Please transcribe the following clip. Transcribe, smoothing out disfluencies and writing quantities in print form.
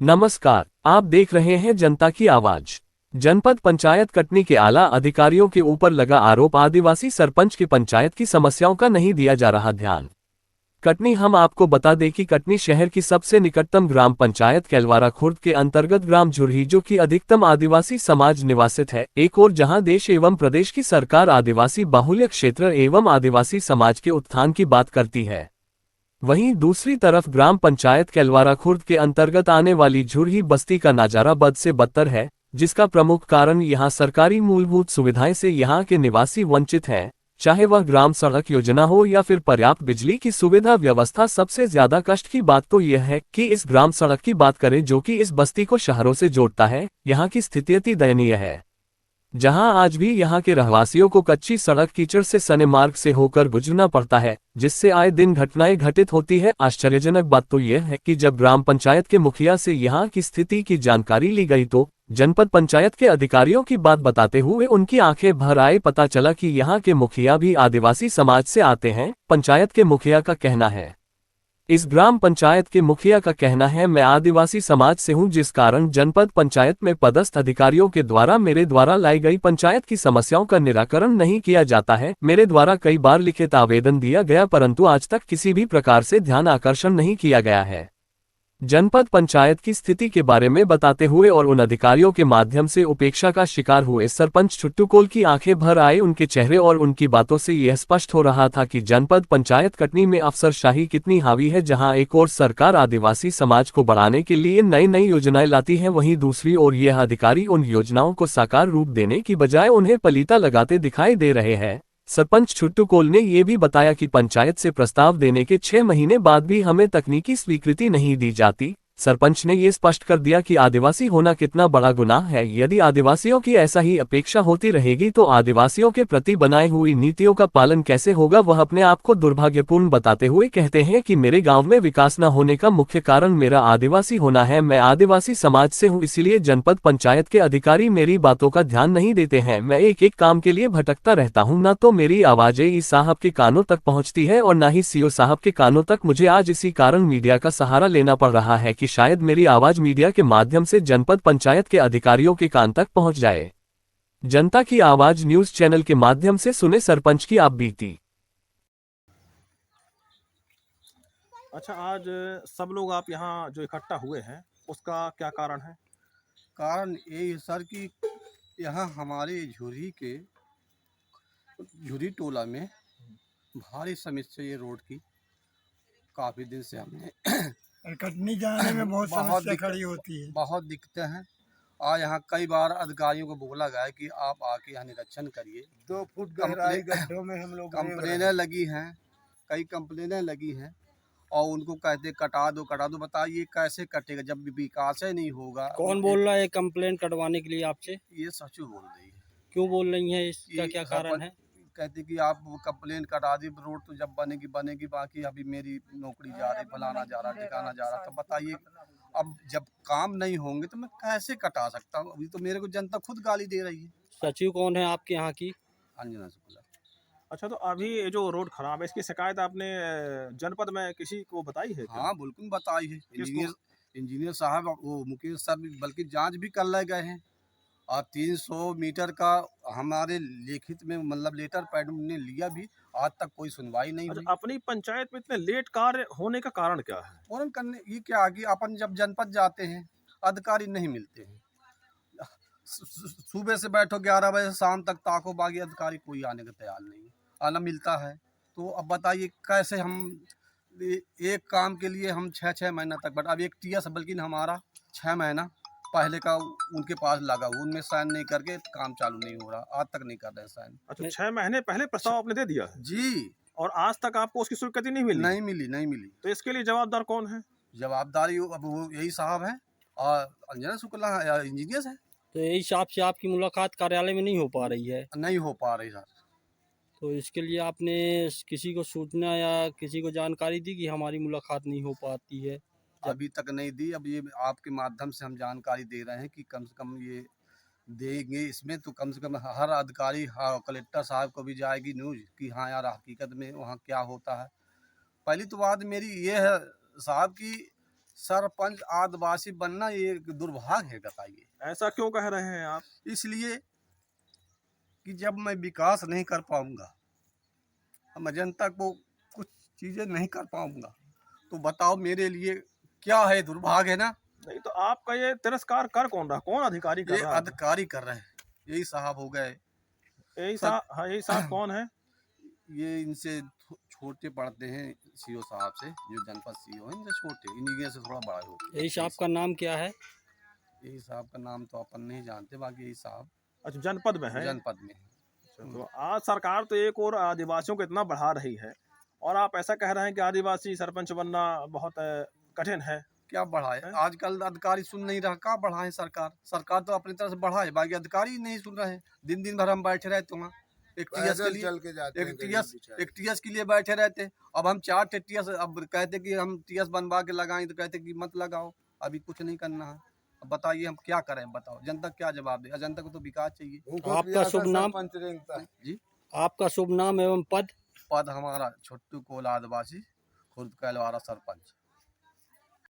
नमस्कार, आप देख रहे हैं जनता की आवाज। जनपद पंचायत कटनी के आला अधिकारियों के ऊपर लगा आरोप, आदिवासी सरपंच की पंचायत की समस्याओं का नहीं दिया जा रहा ध्यान। कटनी हम आपको बता दें कि कटनी शहर की सबसे निकटतम ग्राम पंचायत कैलवारा खुर्द के अंतर्गत ग्राम झुरही जो कि अधिकतम आदिवासी समाज निवासित है, एक और जहां देश एवं प्रदेश की सरकार आदिवासी बाहुल्य क्षेत्र एवं आदिवासी समाज के उत्थान की बात करती है, वहीं दूसरी तरफ ग्राम पंचायत कैलवारा खुर्द के अंतर्गत आने वाली झुरही बस्ती का नजारा बद से बदतर है, जिसका प्रमुख कारण यहां सरकारी मूलभूत सुविधाएं से यहां के निवासी वंचित हैं, चाहे वह ग्राम सड़क योजना हो या फिर पर्याप्त बिजली की सुविधा व्यवस्था। सबसे ज्यादा कष्ट की बात तो यह है कि इस ग्राम सड़क की बात करें जो कि इस बस्ती को शहरों से जोड़ता है, यहाँ की स्थिति अति दयनीय है, जहां आज भी यहां के रहवासियों को कच्ची सड़क कीचड़ से सने मार्ग से होकर गुजरना पड़ता है, जिससे आए दिन घटनाएं घटित होती है। आश्चर्यजनक बात तो यह है कि जब ग्राम पंचायत के मुखिया से यहां की स्थिति की जानकारी ली गई तो जनपद पंचायत के अधिकारियों की बात बताते हुए उनकी आंखें भर आई। पता चला कि यहां के मुखिया भी आदिवासी समाज से आते हैं। पंचायत के मुखिया का कहना है, इस ग्राम पंचायत के मुखिया का कहना है, मैं आदिवासी समाज से हूं, जिस कारण जनपद पंचायत में पदस्थ अधिकारियों के द्वारा मेरे द्वारा लाई गई पंचायत की समस्याओं का निराकरण नहीं किया जाता है। मेरे द्वारा कई बार लिखित आवेदन दिया गया परंतु आज तक किसी भी प्रकार से ध्यान आकर्षण नहीं किया गया है। जनपद पंचायत की स्थिति के बारे में बताते हुए और उन अधिकारियों के माध्यम से उपेक्षा का शिकार हुए सरपंच छुट्टू कोल की आंखें भर आए। उनके चेहरे और उनकी बातों से यह स्पष्ट हो रहा था कि जनपद पंचायत कटनी में अफसरशाही कितनी हावी है, जहां एक ओर सरकार आदिवासी समाज को बढ़ाने के लिए नई नई योजनाएं लाती है, वहीं दूसरी ओर यह अधिकारी उन योजनाओं को साकार रूप देने की बजाय उन्हें पलीता लगाते दिखाई दे रहे हैं। सरपंच छुट्टू कोल ने यह भी बताया कि पंचायत से प्रस्ताव देने के 6 महीने बाद भी हमें तकनीकी स्वीकृति नहीं दी जाती। सरपंच ने ये स्पष्ट कर दिया कि आदिवासी होना कितना बड़ा गुनाह है। यदि आदिवासियों की ऐसा ही अपेक्षा होती रहेगी तो आदिवासियों के प्रति बनाई हुई नीतियों का पालन कैसे होगा। वह अपने आप को दुर्भाग्यपूर्ण बताते हुए कहते हैं कि मेरे गांव में विकास न होने का मुख्य कारण मेरा आदिवासी होना है। मैं आदिवासी समाज से हूं, इसीलिए जनपद पंचायत के अधिकारी मेरी बातों का ध्यान नहीं देते हैं। मैं एक एक काम के लिए भटकता रहता हूं, न तो मेरी आवाज ई साहब के कानों तक पहुंचती है और न ही सीओ साहब के कानों तक। मुझे आज इसी कारण मीडिया का सहारा लेना पड़ रहा है कि शायद मेरी आवाज मीडिया के माध्यम से जनपद पंचायत के अधिकारियों के कान तक पहुंच जाए। जनता की आवाज न्यूज चैनल के माध्यम से सुने सरपंच की आप बीती। अच्छा, आज सब लोग आप यहाँ जो इकट्ठा हुए हैं उसका क्या कारण है? कारण यही है सर कि यहाँ हमारे झुरी टोला में भारी समस्या ये रोड की काफ़ी दिन से हमने और कटनी जाने में बहुत समस्या खड़ी होती है। बहुत दिक्कतें हैं और यहाँ कई बार अधिकारियों को बोला गया है कि आप आके यहाँ निरीक्षण करिए। 2 फुट गहराई गड्ढों में हम लोग कंप्लेनें लगी हैं, कई कंप्लेनें लगी हैं और उनको कहते कटा दो कटा दो। बताइए कैसे कटेगा जब विकास ही नहीं होगा। कौन बोल रहा है कंप्लेन कटवाने के लिए आपसे? ये सचू बोल रही है। क्यों बोल रही हैं, इसका ये क्या कारण है? कहती कि आप कंप्लेन करा दी, रोड तो जब बनेगी बनेगी, बाकी अभी मेरी नौकरी जा रही, फलाना जा रहा, ठिकाना जा रहा। तो बताइए अब जब काम नहीं होंगे तो मैं कैसे कटा सकता हूँ। अभी तो मेरे को जनता खुद गाली दे रही है। सचिव कौन है आपके यहाँ की? अंजना शुक्ला। अच्छा, तो अभी ये जो रोड खराब है इसकी शिकायत आपने जनपद में किसी को बताई है क्या? हाँ बिल्कुल बताई है। इंजीनियर साहब, वो मुकेश सर बल्कि जांच भी कर ले गए हैं और 300 मीटर का हमारे लिखित में मतलब लेटर पैड ने लिया भी, आज तक कोई सुनवाई नहीं हुई। अच्छा, अपनी पंचायत में इतने लेट कार्य होने का कारण क्या है? फौरन करने ये क्या कि अपन जब जनपद जाते हैं अधिकारी नहीं मिलते हैं। सुबह से बैठो 11 बजे शाम तक ताको, बागी अधिकारी कोई आने का तैयार नहीं है, आना मिलता है। तो अब बताइए कैसे हम एक काम के लिए हम 6-6 महीना तक, बट अब एक टीएस बल्कि हमारा 6 महीना पहले का उनके पास लगा हुआ, उनमें साइन नहीं करके काम चालू नहीं हो रहा, आज तक नहीं कर रहे साइन। अच्छा, 6 महीने पहले प्रस्ताव आपने दे दिया है जी। और आज तक आपको उसकी स्वीकृति नहीं मिली? नहीं मिली। तो इसके लिए जवाबदार कौन है? जवाबदारी अब वो यही साहब है और अंजना शुक्ला इंजीनियर है। तो यही हिसाब से आपकी मुलाकात कार्यालय में नहीं हो पा रही है? नहीं हो पा रही सर। तो इसके लिए आपने किसी को सूचना या किसी को जानकारी दी कि हमारी मुलाकात नहीं हो पाती है? अभी तक नहीं दी। अब ये आपके माध्यम से हम जानकारी दे रहे हैं कि कम से कम ये देंगे, इसमें तो कम से कम हर अधिकारी, हाँ कलेक्टर साहब को भी जाएगी न्यूज़ कि हाँ यार हकीकत में वहाँ क्या होता है। पहली तो बात मेरी ये है साहब कि सरपंच आदिवासी बनना ये एक दुर्भाग्य है, बताइए। ऐसा क्यों कह रहे हैं आप? इसलिए कि जब मैं विकास नहीं कर पाऊंगा, मैं जनता को कुछ चीजें नहीं कर पाऊंगा, तो बताओ मेरे लिए क्या है, दुर्भाग्य है ना। नहीं तो आपका ये तिरस्कार कर कौन रहा, कौन अधिकारी कर ये रहा है? अधिकारी कर रहे हैं, यही साहब हो गए। यही साहब, हाँ यही साहब कौन है? ये इनसे छोटे पड़ते हैं, सीओ साहब से, जो जनपद सीओ हैं इनसे छोटे, इन्हीं से थोड़ा बड़ा हो। यही साहब का नाम क्या है? यही साहब का नाम तो अपन नहीं जानते, बाकी यही साहब अच्छा, जनपद में है? जनपद में है। अच्छा, तो आज सरकार तो एक और आदिवासियों को इतना बढ़ा रही है और आप ऐसा कह रहे हैं कि आदिवासी सरपंच बनना बहुत कठिन है। क्या बढ़ाए? हैं? आजकल अधिकारी सुन नहीं रहा, क्या बढ़ाए? सरकार तो अपनी तरफ से बढ़ाए, बाकी अधिकारी ही नहीं सुन रहे हैं। दिन दिन भर हम बैठे रहते वहाँ, एक टीएस के लिए, एक टीएस के लिए बैठे रहते। अब हम 4 टीएस, अब कहते कि हम टीएस बनवा के लगाएं, तो कहते कि मत लगाओ, अभी कुछ नहीं करना है। अब बताइए हम क्या करें, बताओ जनता क्या जवाब दे? जनता को तो विकास चाहिए। आपका शुभ नाम? जी, आपका शुभ नाम एवं पद? पद हमारा छोटू कोल आदिवासी खुर्द कैलवारा सरपंच।